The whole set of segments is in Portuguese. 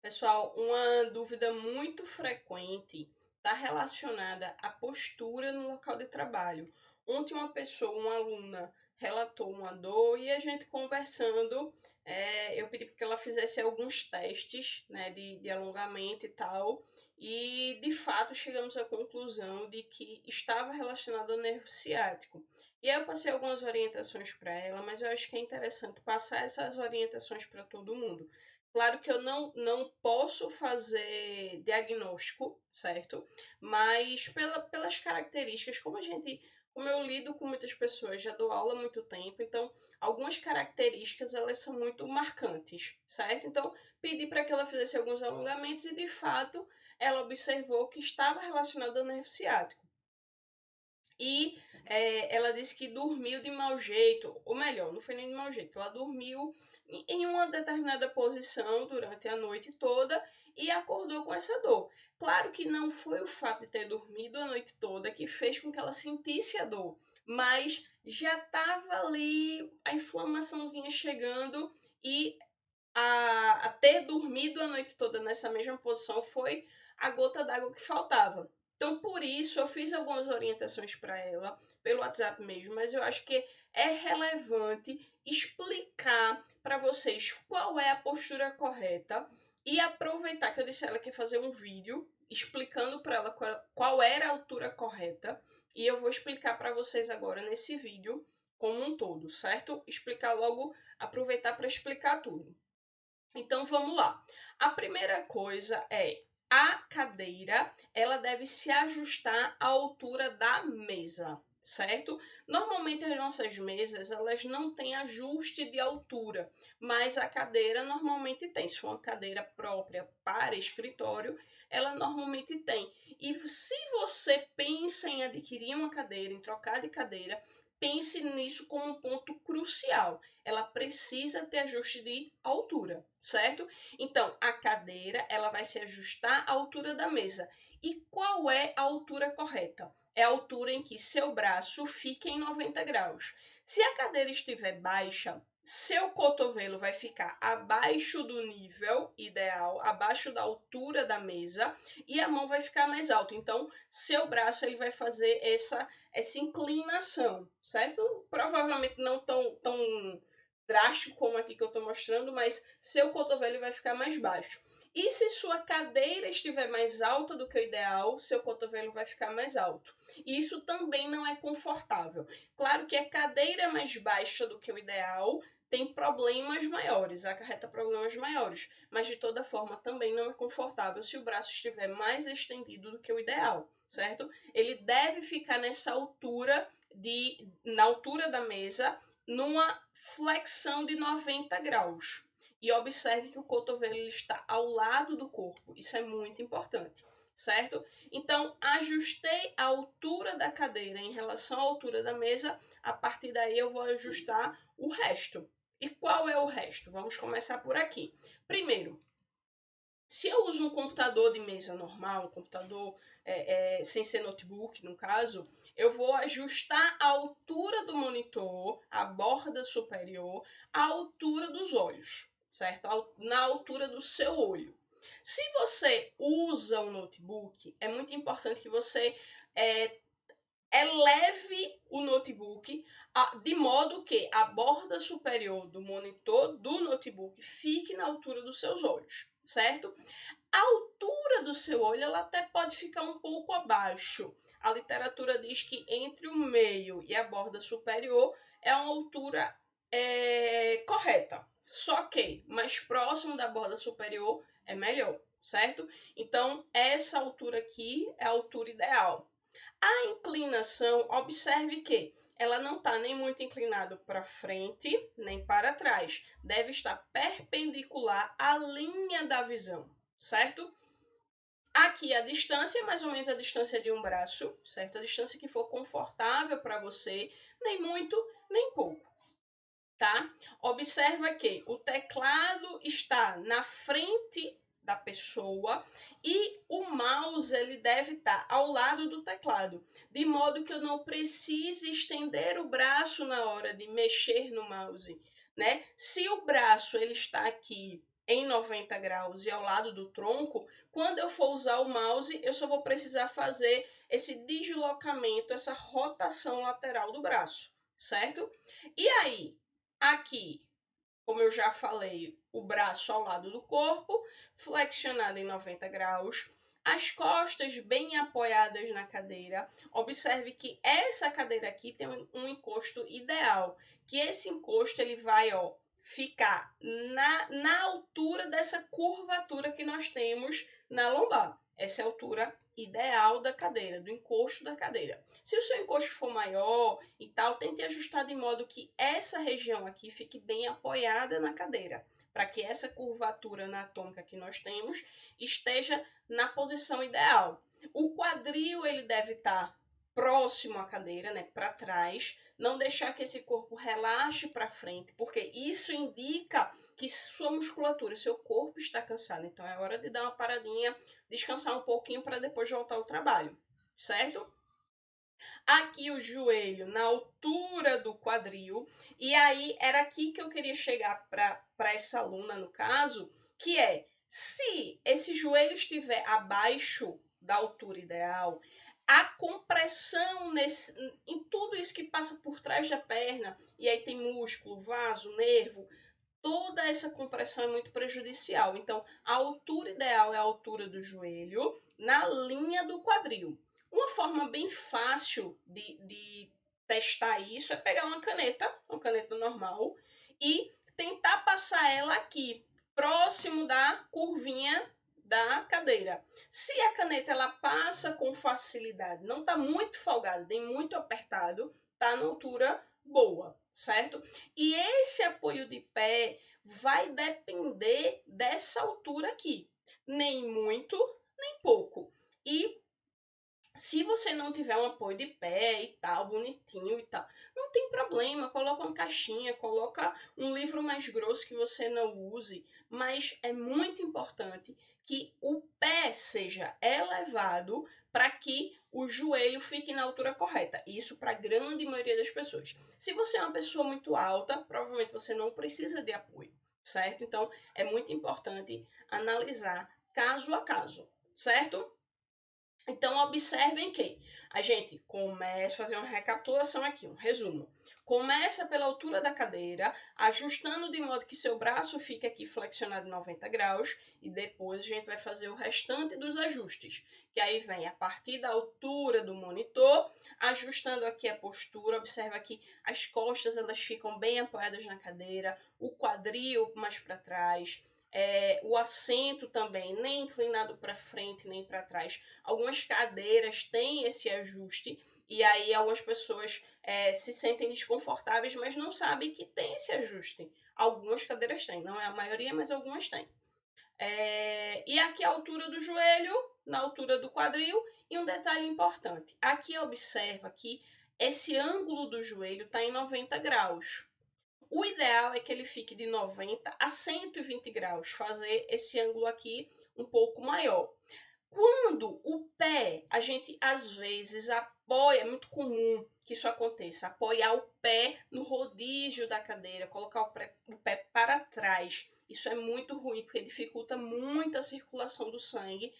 Pessoal, uma dúvida muito frequente está relacionada à postura no local de trabalho. Ontem uma aluna, relatou uma dor e a gente conversando, eu pedi para que ela fizesse alguns testes, né, de alongamento e tal, e de fato chegamos à conclusão de que estava relacionado ao nervo ciático. E aí eu passei algumas orientações para ela, mas eu acho que é interessante passar essas orientações para todo mundo. Claro que eu não posso fazer diagnóstico, certo? Mas pelas características, como eu lido com muitas pessoas, já dou aula há muito tempo, então algumas características elas são muito marcantes, certo? Então pedi para que ela fizesse alguns alongamentos e de fato ela observou que estava relacionado ao nervo ciático. E ela disse que dormiu de mau jeito, ou melhor, não foi nem de mau jeito, ela dormiu em uma determinada posição durante a noite toda e acordou com essa dor. Claro que não foi o fato de ter dormido a noite toda que fez com que ela sentisse a dor, mas já estava ali a inflamaçãozinha chegando e a ter dormido a noite toda nessa mesma posição foi a gota d'água que faltava. Então, por isso, eu fiz algumas orientações para ela, pelo WhatsApp mesmo, mas eu acho que é relevante explicar para vocês qual é a postura correta e aproveitar que eu disse a ela que ia fazer um vídeo explicando para ela qual era a altura correta e eu vou explicar para vocês agora nesse vídeo como um todo, certo? Explicar logo, aproveitar para explicar tudo. Então vamos lá. A primeira coisa é a cadeira, ela deve se ajustar à altura da mesa, certo? Normalmente as nossas mesas, elas não têm ajuste de altura, mas a cadeira normalmente tem. Se for uma cadeira própria para escritório, ela normalmente tem. E se você pensa em adquirir uma cadeira, em trocar de cadeira, pense nisso como um ponto crucial. Ela precisa ter ajuste de altura, certo? Então, a cadeira, ela vai se ajustar à altura da mesa. E qual é a altura correta? É a altura em que seu braço fica em 90 graus. Se a cadeira estiver baixa, seu cotovelo vai ficar abaixo do nível ideal, abaixo da altura da mesa, e a mão vai ficar mais alta. Então, seu braço ele vai fazer essa inclinação, certo? Provavelmente não tão drástico como aqui que eu estou mostrando, mas seu cotovelo vai ficar mais baixo. E se sua cadeira estiver mais alta do que o ideal, seu cotovelo vai ficar mais alto. E isso também não é confortável. Claro que a cadeira mais baixa do que o ideal tem problemas maiores, acarreta problemas maiores, mas de toda forma também não é confortável se o braço estiver mais estendido do que o ideal, certo? Ele deve ficar nessa altura na altura da mesa, numa flexão de 90 graus. E observe que o cotovelo está ao lado do corpo. Isso é muito importante, certo? Então, ajustei a altura da cadeira em relação à altura da mesa. A partir daí, eu vou ajustar o resto. E qual é o resto? Vamos começar por aqui. Primeiro, se eu uso um computador de mesa normal, um computador sem ser notebook, no caso, eu vou ajustar a altura do monitor, a borda superior, à altura dos olhos, certo? Na altura do seu olho. Se você usa um notebook, é muito importante que você eleve o notebook de modo que a borda superior do monitor do notebook fique na altura dos seus olhos, certo? A altura do seu olho ela até pode ficar um pouco abaixo. A literatura diz que entre o meio e a borda superior é uma altura correta. Só que mais próximo da borda superior é melhor, certo? Então, essa altura aqui é a altura ideal. A inclinação, observe que ela não está nem muito inclinada para frente, nem para trás. Deve estar perpendicular à linha da visão, certo? Aqui a distância é mais ou menos a distância de um braço, certo? A distância que for confortável para você, nem muito, nem pouco, tá? Observa que o teclado está na frente da pessoa e o mouse ele deve estar ao lado do teclado, de modo que eu não precise estender o braço na hora de mexer no mouse, né? Se o braço ele está aqui em 90 graus e ao lado do tronco, quando eu for usar o mouse, eu só vou precisar fazer esse deslocamento, essa rotação lateral do braço, certo? E aí, aqui, como eu já falei, o braço ao lado do corpo, flexionado em 90 graus, as costas bem apoiadas na cadeira. Observe que essa cadeira aqui tem um encosto ideal, que esse encosto ele vai, ficar na altura dessa curvatura que nós temos na lombar. Essa é a altura ideal da cadeira, do encosto da cadeira. Se o seu encosto for maior e tal, tente ajustar de modo que essa região aqui fique bem apoiada na cadeira, para que essa curvatura anatômica que nós temos esteja na posição ideal. O quadril ele deve estar próximo à cadeira, né, para trás, não deixar que esse corpo relaxe para frente, porque isso indica que sua musculatura, seu corpo está cansado. Então é hora de dar uma paradinha, descansar um pouquinho para depois voltar ao trabalho, certo? Aqui o joelho na altura do quadril, e aí era aqui que eu queria chegar para essa aluna no caso, que é, se esse joelho estiver abaixo da altura ideal, a compressão em tudo isso que passa por trás da perna, e aí tem músculo, vaso, nervo, toda essa compressão é muito prejudicial. Então, a altura ideal é a altura do joelho na linha do quadril. Uma forma bem fácil de testar isso é pegar uma caneta normal, e tentar passar ela aqui, próximo da curvinha da cadeira. Se a caneta ela passa com facilidade, não está muito folgada, nem muito apertado, está na altura boa, certo? E esse apoio de pé vai depender dessa altura aqui, nem muito, nem pouco. E se você não tiver um apoio de pé e tal, bonitinho e tal, não tem problema, coloca uma caixinha, coloca um livro mais grosso que você não use, mas é muito importante que o pé seja elevado para que o joelho fique na altura correta. Isso para a grande maioria das pessoas. Se você é uma pessoa muito alta, provavelmente você não precisa de apoio, certo? Então, é muito importante analisar caso a caso, certo? Então, observem que a gente começa a fazer uma recapitulação aqui, um resumo. Começa pela altura da cadeira, ajustando de modo que seu braço fique aqui flexionado em 90 graus, e depois a gente vai fazer o restante dos ajustes, que aí vem a partir da altura do monitor, ajustando aqui a postura. Observa que as costas elas ficam bem apoiadas na cadeira, o quadril mais para trás, o assento também, nem inclinado para frente nem para trás. Algumas cadeiras têm esse ajuste, e aí algumas pessoas se sentem desconfortáveis, mas não sabem que tem esse ajuste. Algumas cadeiras têm, não é a maioria, mas algumas têm. E aqui a altura do joelho, na altura do quadril, e um detalhe importante, aqui observa que esse ângulo do joelho está em 90 graus. O ideal é que ele fique de 90 a 120 graus, fazer esse ângulo aqui um pouco maior. Quando o pé, a gente às vezes apoia, é muito comum que isso aconteça, apoiar o pé no rodízio da cadeira, colocar o pé para trás. Isso é muito ruim, porque dificulta muito a circulação do sangue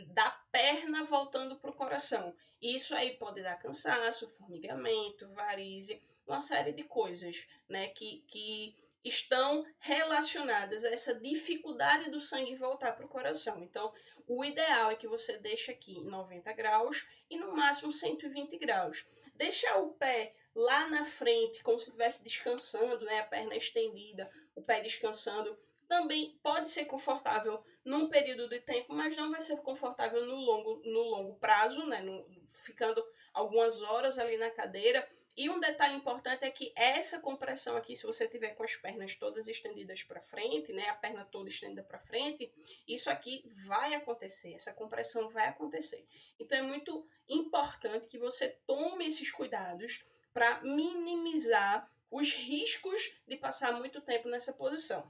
da perna voltando para o coração. Isso aí pode dar cansaço, formigamento, varizes, uma série de coisas, né, que estão relacionadas a essa dificuldade do sangue voltar para o coração. Então, o ideal é que você deixe aqui em 90 graus e no máximo 120 graus. Deixar o pé lá na frente, como se estivesse descansando, né, a perna estendida, o pé descansando, também pode ser confortável num período de tempo, mas não vai ser confortável no longo prazo, né, ficando algumas horas ali na cadeira. E um detalhe importante é que essa compressão aqui, se você tiver com as pernas todas estendidas para frente, né, a perna toda estendida para frente, isso aqui vai acontecer, essa compressão vai acontecer. Então é muito importante que você tome esses cuidados para minimizar os riscos de passar muito tempo nessa posição.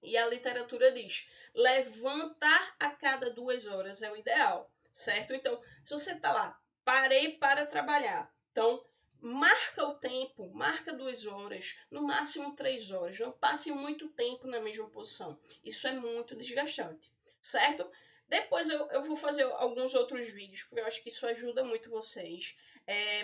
E a literatura diz, levantar a cada 2 horas é o ideal, certo? Então, se você está lá, parei para trabalhar, então marca o tempo, marca 2 horas, no máximo 3 horas. Não passe muito tempo na mesma posição. Isso é muito desgastante, certo? Depois eu vou fazer alguns outros vídeos, porque eu acho que isso ajuda muito vocês.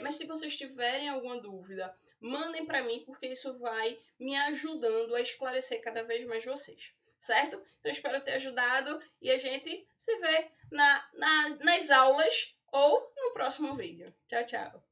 Mas se vocês tiverem alguma dúvida, mandem para mim, porque isso vai me ajudando a esclarecer cada vez mais vocês, certo? Então, espero ter ajudado e a gente se vê nas aulas ou no próximo vídeo. Tchau, tchau!